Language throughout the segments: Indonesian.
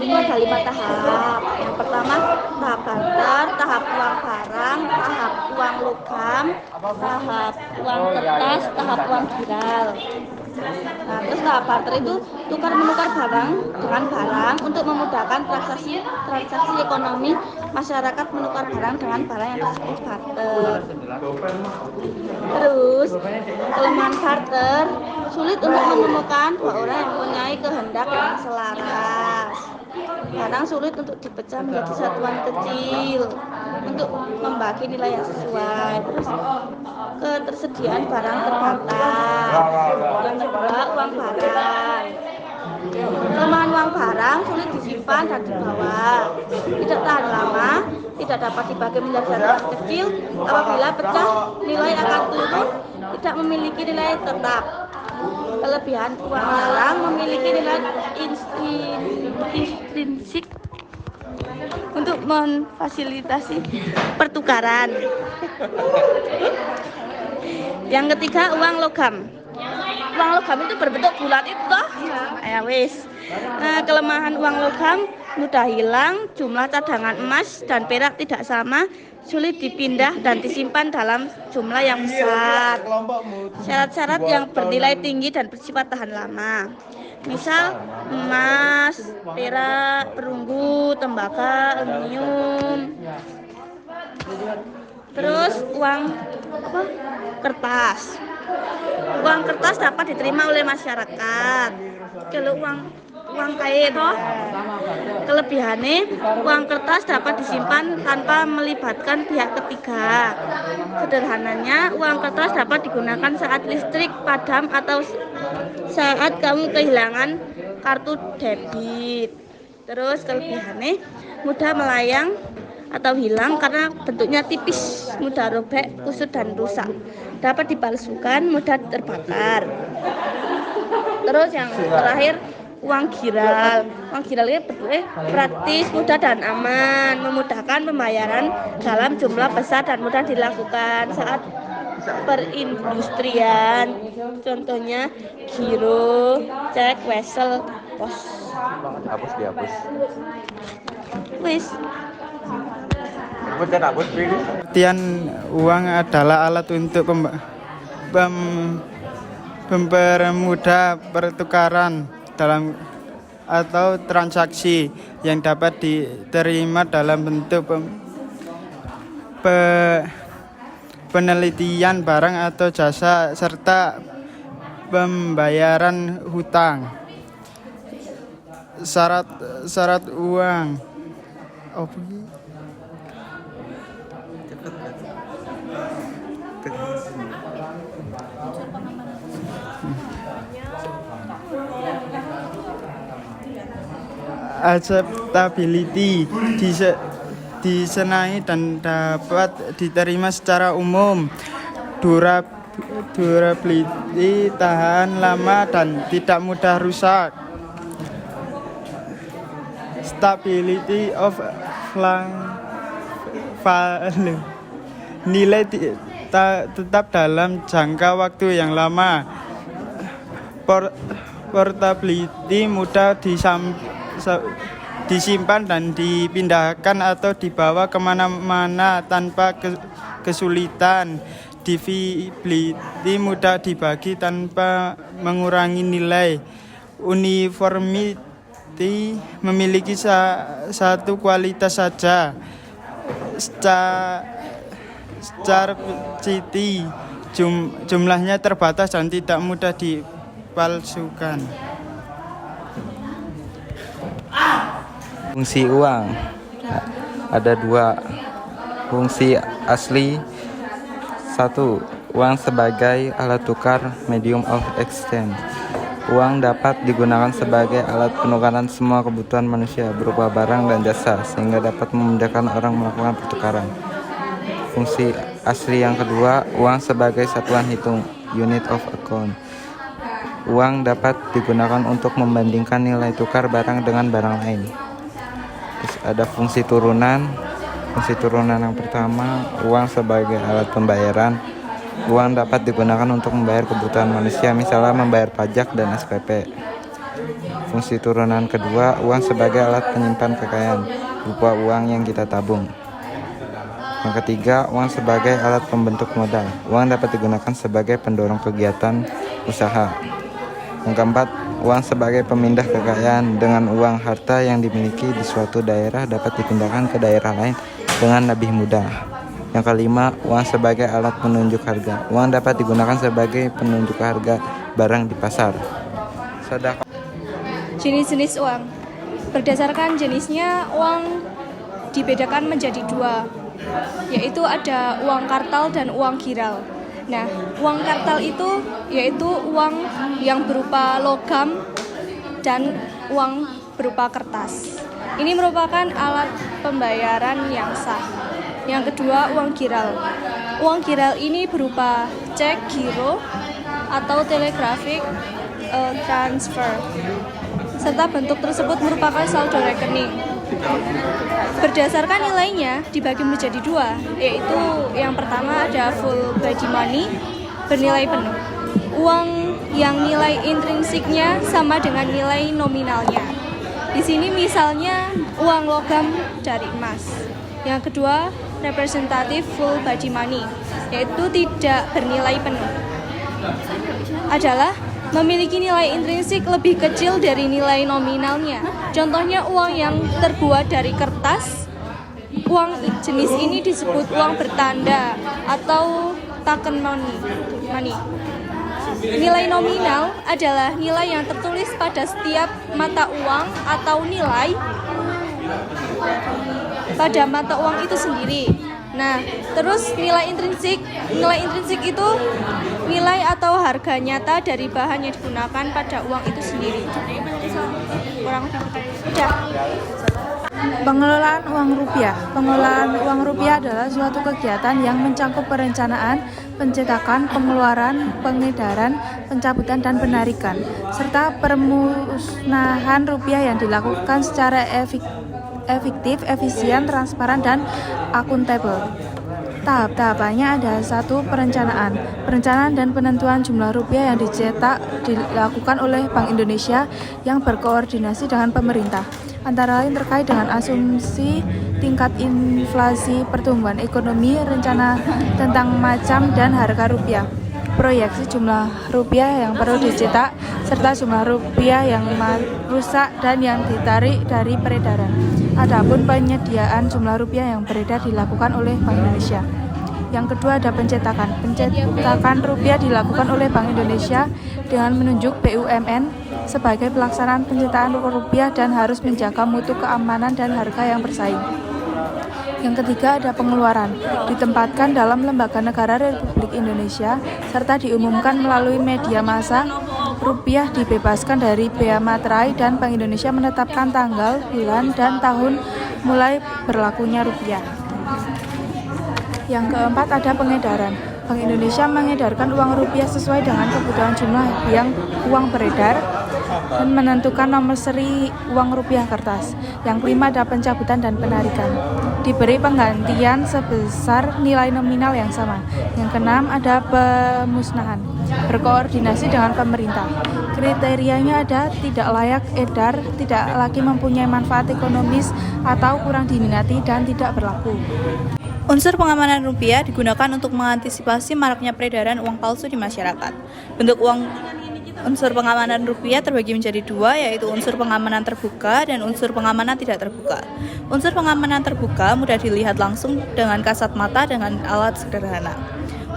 Ini ada 5 tahap. Yang pertama tahap barter, tahap uang barang, tahap uang logam, tahap uang kertas, tahap uang giral. Nah, terus tahap barter itu tukar menukar barang dengan barang untuk memudahkan transaksi ekonomi masyarakat, menukar barang dengan barang yang disebut barter. Terus kelemahan barter, sulit untuk menemukan dua orang yang mempunyai kehendak yang selaras. Barang sulit untuk dipecah menjadi satuan kecil untuk membagi nilai yang sesuai. Terus ketersediaan barang terbatas. Yang kedua, uang barang. Kelemahan uang barang, sulit disimpan dan dibawa, tidak tahan lama, tidak dapat dibagi menjadi satuan kecil. Apabila pecah, nilai akan turun, tidak memiliki nilai tetap. Kelebihan uang barang memiliki nilai intrinsik untuk memfasilitasi pertukaran. Yang ketiga, uang logam. Uang logam itu berbentuk bulat itu toh? Ya wis. Kelemahan uang logam mudah hilang, jumlah cadangan emas dan perak tidak sama, sulit dipindah dan disimpan dalam jumlah yang besar. Syarat-syarat yang bernilai tinggi dan bersifat tahan lama. Misal emas, perak, perunggu, tembaga, aluminium. Terus uang kertas. Uang kertas dapat diterima oleh masyarakat. Kalau uang kain toh, kelebihannya uang kertas dapat disimpan tanpa melibatkan pihak ketiga. Sederhananya, uang kertas dapat digunakan saat listrik padam atau saat kamu kehilangan kartu debit. Terus kelebihannya mudah melayang atau hilang karena bentuknya tipis, mudah robek, kusut dan rusak. Dapat dipalsukan, mudah terbakar. Terus yang terakhir, uang giral. Uang giral ini bentuknya praktis, mudah dan aman, memudahkan pembayaran dalam jumlah besar dan mudah dilakukan saat perindustrian. Contohnya giro, cek, wesel, pos. Dihapus. Wis. Pengertian uang adalah alat untuk mempermudah pertukaran dalam atau transaksi yang dapat diterima dalam bentuk penelitian barang atau jasa serta pembayaran hutang. Syarat uang. Acceptability, disenangi dan dapat diterima secara umum. Durability, tahan lama dan tidak mudah rusak. Stability of value, nilai tetap dalam jangka waktu yang lama. Portability, mudah disimpan dan dipindahkan atau dibawa kemana-mana tanpa kesulitan. Divisibility, mudah dibagi tanpa mengurangi nilai. Uniformity, memiliki satu kualitas saja. Scarcity, jumlahnya terbatas dan tidak mudah dipalsukan. Fungsi uang ada 2. Fungsi asli. 1. Uang sebagai alat tukar, medium of exchange. Uang dapat digunakan sebagai alat penukaran semua kebutuhan manusia berupa barang dan jasa, sehingga dapat memudahkan orang melakukan pertukaran. Fungsi asli yang kedua, uang sebagai satuan hitung, unit of account. Uang dapat digunakan untuk membandingkan nilai tukar barang dengan barang lain. Terus ada fungsi turunan. Fungsi turunan yang pertama, uang sebagai alat pembayaran. Uang dapat digunakan untuk membayar kebutuhan manusia, misalnya membayar pajak dan SPP. Fungsi turunan kedua, uang sebagai alat penyimpan kekayaan, berupa uang yang kita tabung. Yang ketiga, uang sebagai alat pembentuk modal. Uang dapat digunakan sebagai pendorong kegiatan usaha. Yang keempat, uang sebagai pemindah kekayaan. Dengan uang, harta yang dimiliki di suatu daerah dapat dipindahkan ke daerah lain dengan lebih mudah. Yang kelima, uang sebagai alat penunjuk harga. Uang dapat digunakan sebagai penunjuk harga barang di pasar. Jenis-jenis uang. Berdasarkan jenisnya, uang dibedakan menjadi dua, yaitu ada uang kartal dan uang giral. Nah, uang kartal itu yaitu uang yang berupa logam dan uang berupa kertas. Ini merupakan alat pembayaran yang sah. Yang kedua, uang giral. Uang giral ini berupa cek giro atau telegraphic transfer, serta bentuk tersebut merupakan saldo rekening. Berdasarkan nilainya dibagi menjadi dua, yaitu yang pertama ada full body money bernilai penuh. Uang yang nilai intrinsiknya sama dengan nilai nominalnya. Di sini misalnya uang logam dari emas. Yang kedua, representative full body money, yaitu tidak bernilai penuh. Adalah memiliki nilai intrinsik lebih kecil dari nilai nominalnya. Contohnya uang yang terbuat dari kertas. Uang jenis ini disebut uang bertanda atau token money. Nilai nominal adalah nilai yang tertulis pada setiap mata uang atau nilai pada mata uang itu sendiri. Nah, terus nilai intrinsik itu nilai atau harga nyata dari bahan yang digunakan pada uang itu sendiri. Kurang lebih udah. Pengelolaan uang rupiah. Pengelolaan uang rupiah adalah suatu kegiatan yang mencakup perencanaan, pencetakan, pengeluaran, pengedaran, pencabutan, dan penarikan, serta permusnahan rupiah yang dilakukan secara efektif, efisien, transparan, dan akuntabel. Tahap-tahapannya ada 1. Perencanaan dan penentuan jumlah rupiah yang dicetak dilakukan oleh Bank Indonesia yang berkoordinasi dengan pemerintah, antara lain terkait dengan asumsi tingkat inflasi, pertumbuhan ekonomi, rencana tentang macam dan harga rupiah, proyeksi jumlah rupiah yang perlu dicetak, serta jumlah rupiah yang rusak dan yang ditarik dari peredaran. Adapun penyediaan jumlah rupiah yang beredar dilakukan oleh Bank Indonesia. Yang kedua ada pencetakan. Pencetakan rupiah dilakukan oleh Bank Indonesia dengan menunjuk BUMN sebagai pelaksanaan pencetakan rupiah dan harus menjaga mutu keamanan dan harga yang bersaing. Yang ketiga ada pengeluaran, ditempatkan dalam lembaga negara Republik Indonesia serta diumumkan melalui media massa. Rupiah dibebaskan dari bea materai dan Bank Indonesia menetapkan tanggal, bulan, dan tahun mulai berlakunya rupiah. Yang keempat ada pengedaran. Bank Indonesia mengedarkan uang rupiah sesuai dengan kebutuhan jumlah yang uang beredar dan menentukan nomor seri uang rupiah kertas. Yang kelima ada pencabutan dan penarikan. Diberi penggantian sebesar nilai nominal yang sama. Yang keenam ada pemusnahan. Berkoordinasi dengan pemerintah. Kriterianya ada tidak layak edar, tidak lagi mempunyai manfaat ekonomis atau kurang diminati dan tidak berlaku. Unsur pengamanan rupiah digunakan untuk mengantisipasi maraknya peredaran uang palsu di masyarakat. Bentuk unsur pengamanan rupiah terbagi menjadi dua, yaitu unsur pengamanan terbuka dan unsur pengamanan tidak terbuka. Unsur pengamanan terbuka mudah dilihat langsung dengan kasat mata dengan alat sederhana.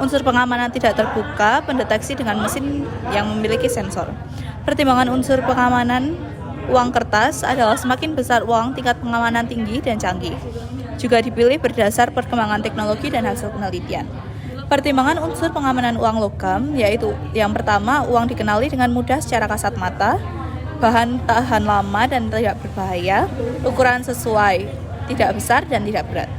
Unsur pengamanan tidak terbuka pendeteksi dengan mesin yang memiliki sensor. Pertimbangan unsur pengamanan uang kertas adalah semakin besar uang, tingkat pengamanan tinggi dan canggih. Juga dipilih berdasar perkembangan teknologi dan hasil penelitian. Pertimbangan unsur pengamanan uang logam yaitu yang pertama, uang dikenali dengan mudah secara kasat mata, bahan tahan lama dan tidak berbahaya, ukuran sesuai, tidak besar dan tidak berat.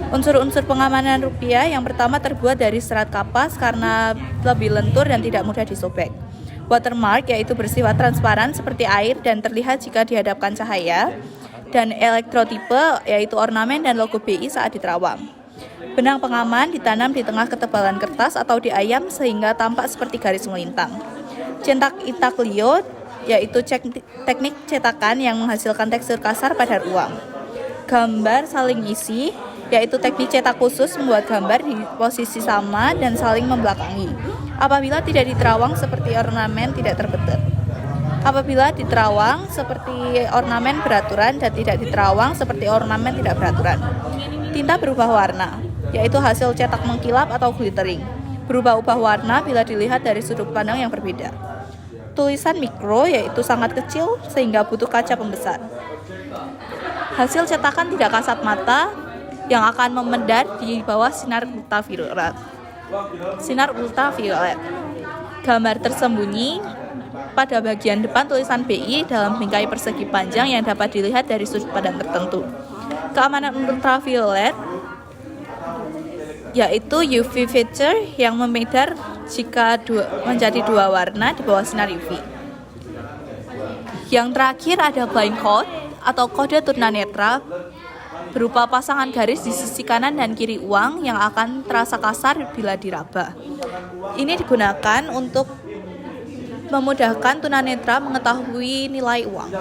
Unsur-unsur pengamanan rupiah yang pertama terbuat dari serat kapas karena lebih lentur dan tidak mudah disobek. Watermark yaitu bersifat transparan seperti air dan terlihat jika dihadapkan cahaya. Dan elektrotipe yaitu ornamen dan logo BI saat diterawang. Benang pengaman ditanam di tengah ketebalan kertas atau di ayam sehingga tampak seperti garis melintang. Centak intaglio yaitu teknik cetakan yang menghasilkan tekstur kasar pada uang. Gambar saling isi, yaitu teknik cetak khusus membuat gambar di posisi sama dan saling membelakangi. Apabila tidak diterawang seperti ornamen tidak terbetot. Apabila diterawang seperti ornamen beraturan dan tidak diterawang seperti ornamen tidak beraturan. Tinta berubah warna, yaitu hasil cetak mengkilap atau glittering. Berubah-ubah warna bila dilihat dari sudut pandang yang berbeda. Tulisan mikro, yaitu sangat kecil sehingga butuh kaca pembesar. Hasil cetakan tidak kasat mata yang akan memedar di bawah sinar ultraviolet. Gambar tersembunyi pada bagian depan tulisan BI dalam bingkai persegi panjang yang dapat dilihat dari sudut pandang tertentu. Keamanan ultraviolet yaitu UV feature yang memedar jika menjadi dua warna di bawah sinar UV. Yang terakhir ada blind code atau kode tunanetra berupa pasangan garis di sisi kanan dan kiri uang yang akan terasa kasar bila diraba. Ini digunakan untuk memudahkan tunanetra mengetahui nilai uang.